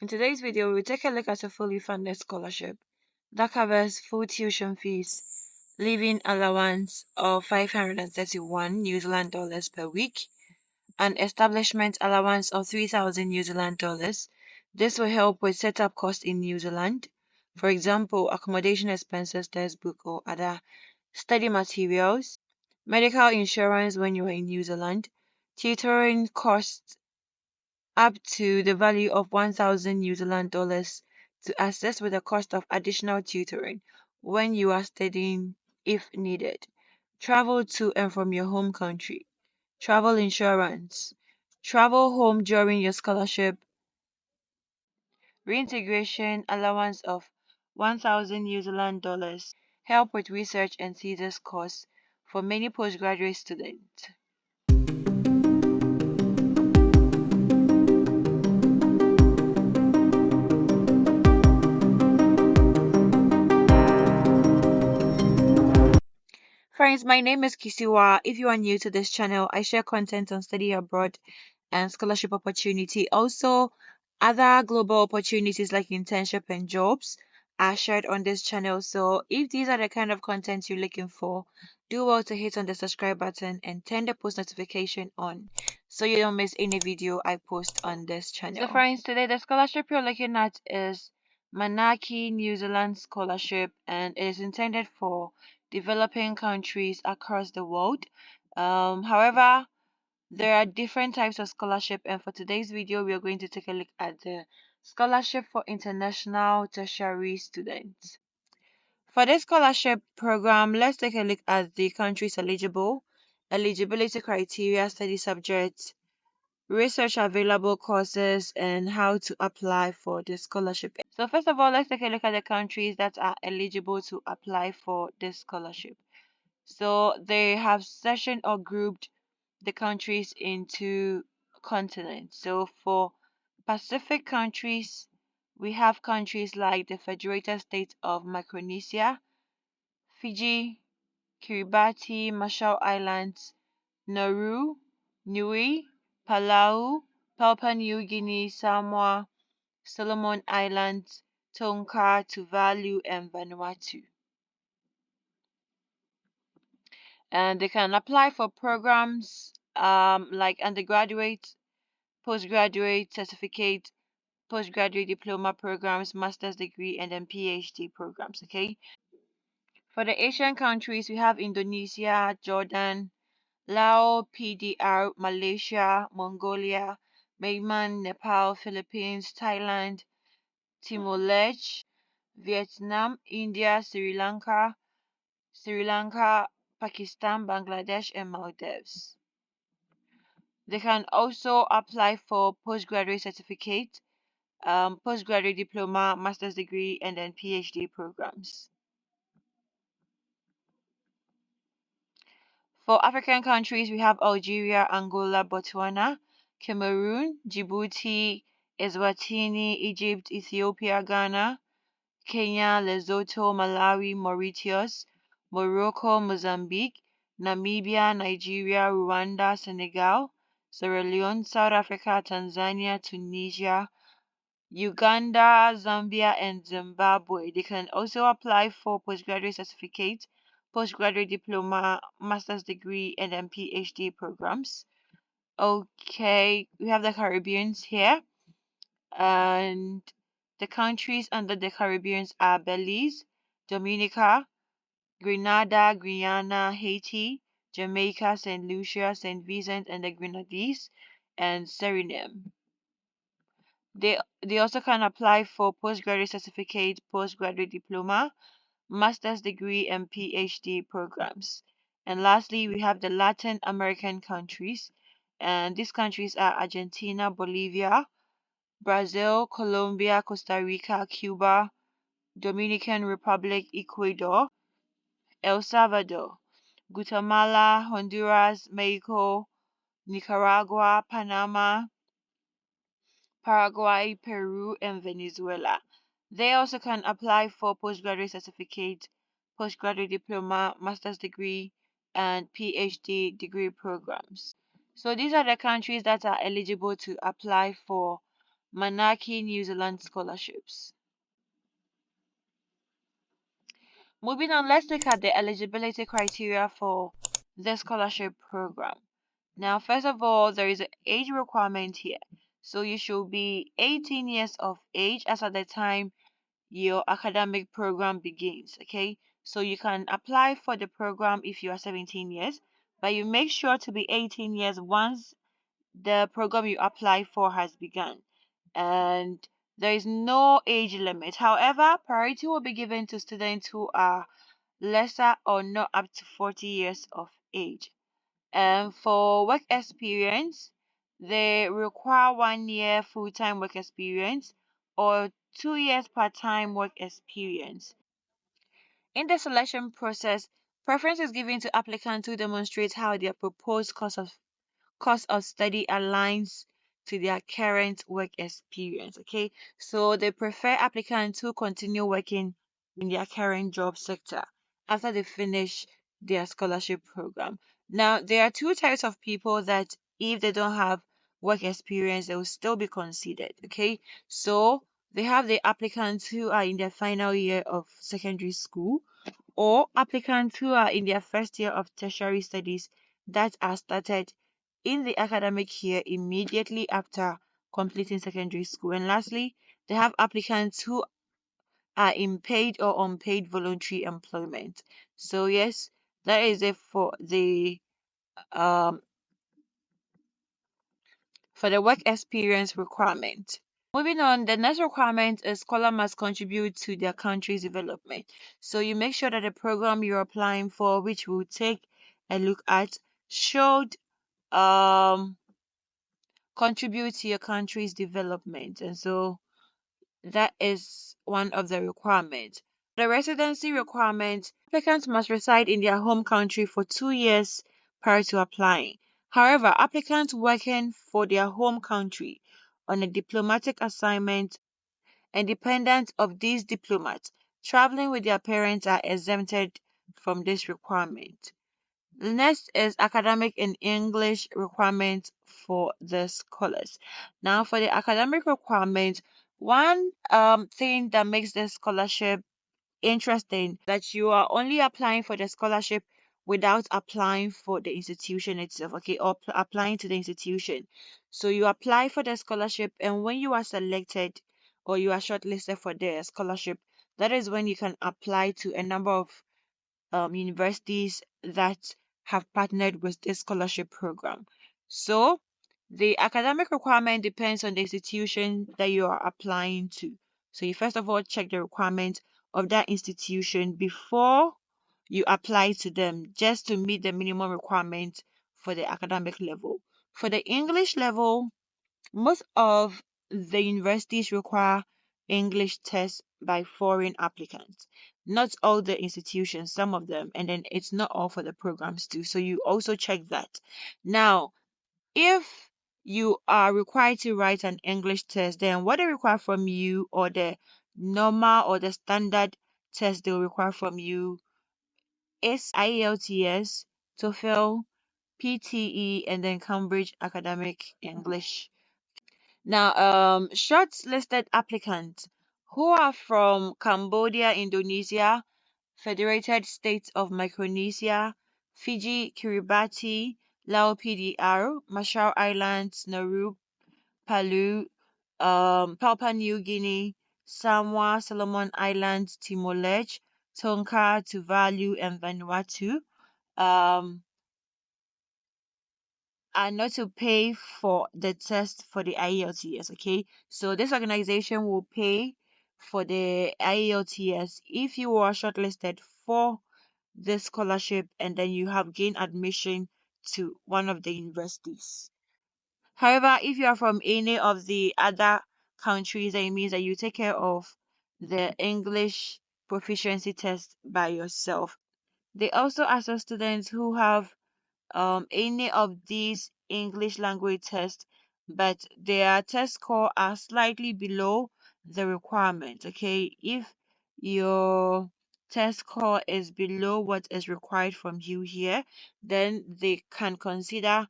In today's video, we'll take a look at a fully funded scholarship that covers full tuition fees, living allowance of 531 New Zealand dollars per week, and establishment allowance of 3,000 New Zealand dollars. This will help with setup costs in New Zealand, for example, accommodation expenses, textbook, or other study materials, medical insurance when you are in New Zealand, tutoring costs up to the value of 1,000 New Zealand dollars to assist with the cost of additional tutoring when you are studying if needed. Travel to and from your home country. Travel insurance. Travel home during your scholarship. Reintegration allowance of 1,000 New Zealand dollars. Help with research and thesis costs for many postgraduate students. Friends, my name is Kisiwa. If you are new to this channel, I share content on study abroad and scholarship opportunity. Also, other global opportunities like internship and jobs are shared on this channel. So if these are the kind of content you're looking for, do well to hit on the subscribe button and turn the post notification on so you don't miss any video I post on this channel. So friends, today the scholarship you're looking at is Manaki New Zealand Scholarship, and it is intended for developing countries across the world. However, there are different types of scholarship, and for today's video, we are going to take a look at the scholarship for international tertiary students. For this scholarship program, let's take a look at the countries eligible, eligibility criteria, study subjects, research available courses, and how to apply for the scholarship. So first of all, let's take a look at the countries that are eligible to apply for this scholarship. So they have sectioned or grouped the countries into continents. So for Pacific countries, we have countries like the Federated States of Micronesia, Fiji, Kiribati, Marshall Islands, Nauru, Niue, Palau, Papua New Guinea, Samoa, Solomon Islands, Tonga, Tuvalu, and Vanuatu. And they can apply for programs like undergraduate, postgraduate certificate, postgraduate diploma programs, master's degree, and then PhD programs. Okay. For the Asian countries, we have Indonesia, Jordan, Laos, PDR, Malaysia, Mongolia, Myanmar, Nepal, Philippines, Thailand, Timor-Leste, Vietnam, India, Sri Lanka, Pakistan, Bangladesh, and Maldives. They can also apply for postgraduate certificate, postgraduate diploma, master's degree, and then PhD programs. For African countries, we have Algeria, Angola, Botswana, Cameroon, Djibouti, Eswatini, Egypt, Ethiopia, Ghana, Kenya, Lesotho, Malawi, Mauritius, Morocco, Mozambique, Namibia, Nigeria, Rwanda, Senegal, Sierra Leone, South Africa, Tanzania, Tunisia, Uganda, Zambia, and Zimbabwe. They can also apply for postgraduate certificate, postgraduate diploma, master's degree, and then PhD programs. Okay, we have the Caribbeans here, and the countries under the Caribbean are Belize, Dominica, Grenada, Guyana, Haiti, Jamaica, St. Lucia, St. Vincent and the Grenadines, and Suriname. They also can apply for postgraduate certificate, postgraduate diploma, master's degree, and PhD programs. And lastly, we have the Latin American countries, and these countries are Argentina, Bolivia, Brazil, Colombia, Costa Rica, Cuba, Dominican Republic, Ecuador, El Salvador, Guatemala, Honduras, Mexico, Nicaragua, Panama, Paraguay, Peru, and Venezuela. They also can apply for postgraduate certificate, postgraduate diploma, master's degree, and PhD degree programs. So these are the countries that are eligible to apply for Manaki New Zealand scholarships. Moving on, let's look at the eligibility criteria for the scholarship program. Now, first of all, there is an age requirement here. So you should be 18 years of age as at the time your academic program begins. Okay, so you can apply for the program if you are 17 years, but you make sure to be 18 years once the program you apply for has begun. And there is no age limit. However, priority will be given to students who are lesser or not up to 40 years of age. And for work experience, they require 1 year full-time work experience or 2 years part-time work experience. In the selection process, preference is given to applicants who demonstrate how their proposed course of study aligns to their current work experience. Okay, so they prefer applicants who continue working in their current job sector after they finish their scholarship program. Now, there are two types of people that if they don't have work experience, they will still be considered. Okay, so they have the applicants who are in their final year of secondary school or applicants who are in their first year of tertiary studies that are started in the academic year immediately after completing secondary school. And lastly, they have applicants who are in paid or unpaid voluntary employment. So yes, that is it um for the work experience requirement. Moving on, the next requirement is scholar must contribute to their country's development. So you make sure that the program you're applying for, which we'll take a look at, should contribute to your country's development. And so that is one of the requirements. The residency requirement, applicants must reside in their home country for 2 years prior to applying. However, applicants working for their home country on a diplomatic assignment and dependents of these diplomats traveling with their parents are exempted from this requirement. The next is academic and English requirements for the scholars. Now, for the academic requirements, one thing that makes the scholarship interesting that you are only applying for the scholarship without applying for the institution itself, okay, or applying to the institution. So you apply for the scholarship, and when you are selected or you are shortlisted for the scholarship, that is when you can apply to a number of universities that have partnered with this scholarship program. So the academic requirement depends on the institution that you are applying to. So you first of all check the requirement of that institution before you apply to them just to meet the minimum requirement for the academic level. For the English level, most of the universities require English tests by foreign applicants. Not all the institutions, some of them, and then it's not all for the programs too. So you also check that. Now, if you are required to write an English test, then what they require from you, or the normal or the standard test they'll require from you, is IELTS, TOEFL, PTE, and then Cambridge Academic English. Now, shortlisted applicants who are from Cambodia, Indonesia, Federated States of Micronesia, Fiji, Kiribati, Lao PDR, Marshall Islands, Nauru, Palau, Papua New Guinea, Samoa, Solomon Islands, Timor-Leste, Tonga, Tuvalu, and Vanuatu. Um, are not to pay for the test for the IELTS, okay? So this organization will pay for the IELTS if you are shortlisted for this scholarship and then you have gained admission to one of the universities. However, if you are from any of the other countries, then it means that you take care of the English proficiency test by yourself. They also ask students who have any of these English language tests, but their test score are slightly below the requirement. Okay, if your test score is below what is required from you here, then they can consider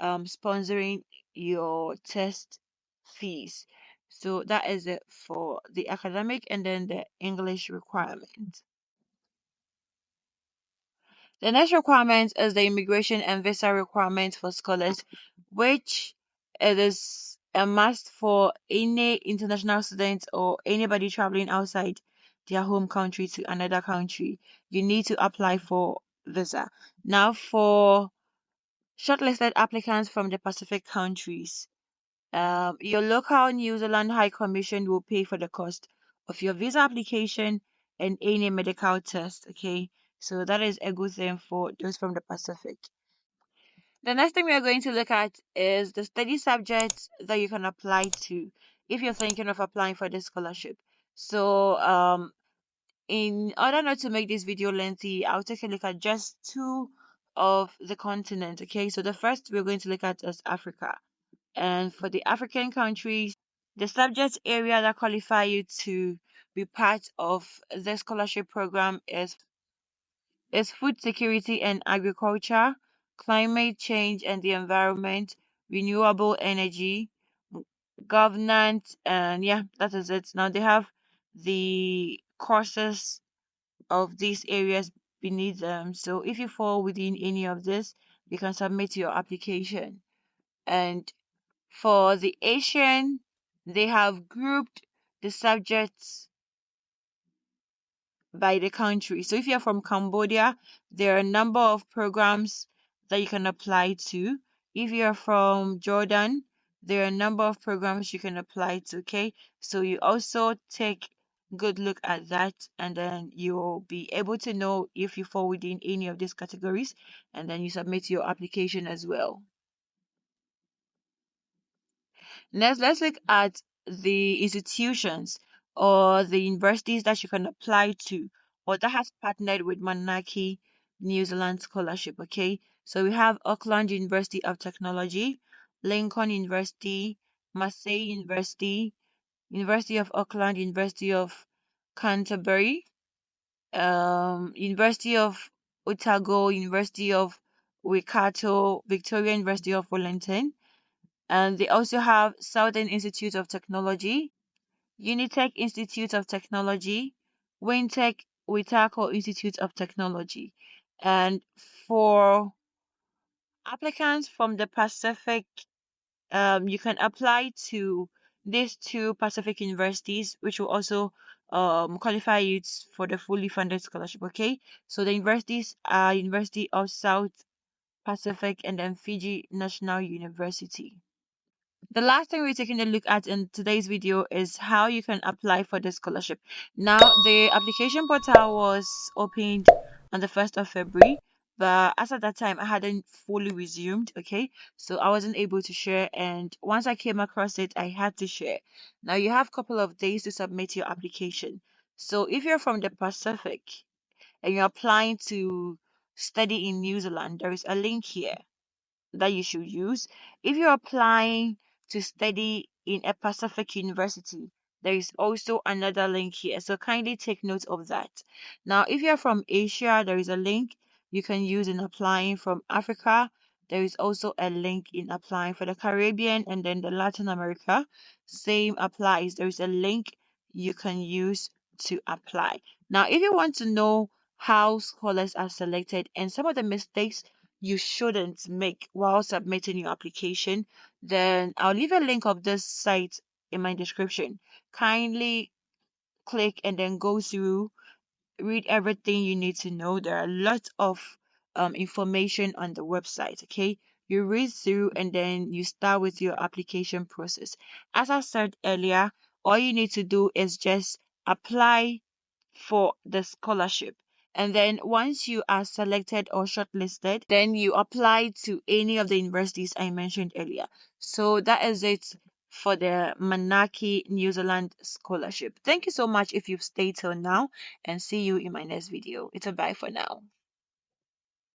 sponsoring your test fees. So that is it for the academic and then the English requirement. The next requirement is the immigration and visa requirement for scholars, which it is a must for any international student or anybody traveling outside their home country to another country. You need to apply for visa. Now, for shortlisted applicants from the Pacific countries, your local New Zealand High Commission will pay for the cost of your visa application and any medical test. Okay, so that is a good thing for those from the Pacific. The next thing we are going to look at is the study subjects that you can apply to if you're thinking of applying for this scholarship. So, in order not to make this video lengthy, I'll take a look at just two of the continent. Okay, so the first we're going to look at is Africa. And for the African countries, the subject area that qualify you to be part of the scholarship program is food security and agriculture, climate change and the environment, renewable energy, governance, and yeah, that is it. Now they have the courses of these areas beneath them. So if you fall within any of this, you can submit your application. And for the Asian, they have grouped the subjects by the country. So if you're from Cambodia, there are a number of programs that you can apply to. If you're from Jordan, there are a number of programs you can apply to. Okay, so you also take good look at that, and then you'll be able to know if you fall within any of these categories, and then you submit your application as well. Next, let's look at the institutions or the universities that you can apply to or that has partnered with Manaki New Zealand Scholarship. Okay, so we have Auckland University of Technology, Lincoln University, Massey University, University of Auckland, University of Canterbury, University of Otago, University of Waikato, Victoria University of Wellington, and they also have Southern Institute of Technology, Unitech Institute of Technology, Wintech Witako Institute of Technology. And for applicants from the Pacific, you can apply to these two Pacific universities, which will also qualify you for the fully funded scholarship. Okay, so the universities are University of South Pacific and then Fiji National University. The last thing we're taking a look at in today's video is how you can apply for the scholarship. Now, the application portal was opened on the 1st of February, but as at that time, I hadn't fully resumed, okay? So I wasn't able to share, and once I came across it, I had to share. Now, you have a couple of days to submit your application. So if you're from the Pacific and you're applying to study in New Zealand, there is a link here that you should use. If you're applying to study in a Pacific university, there is also another link here. So kindly take note of that. Now, if you're from Asia, there is a link you can use in applying from Africa. There is also a link in applying for the Caribbean and then the Latin America. Same applies. There is a link you can use to apply. Now, if you want to know how scholars are selected and some of the mistakes you shouldn't make while submitting your application, then I'll leave a link of this site in my description. Kindly click and then go through, read everything you need to know. There are lots of information on the website. Okay, you read through and then you start with your application process. As I said earlier, all you need to do is just apply for the scholarship. And then once you are selected or shortlisted, then you apply to any of the universities I mentioned earlier. So that is it for the Manaki New Zealand scholarship. Thank you so much if you've stayed till now, and see you in my next video. It's a bye for now.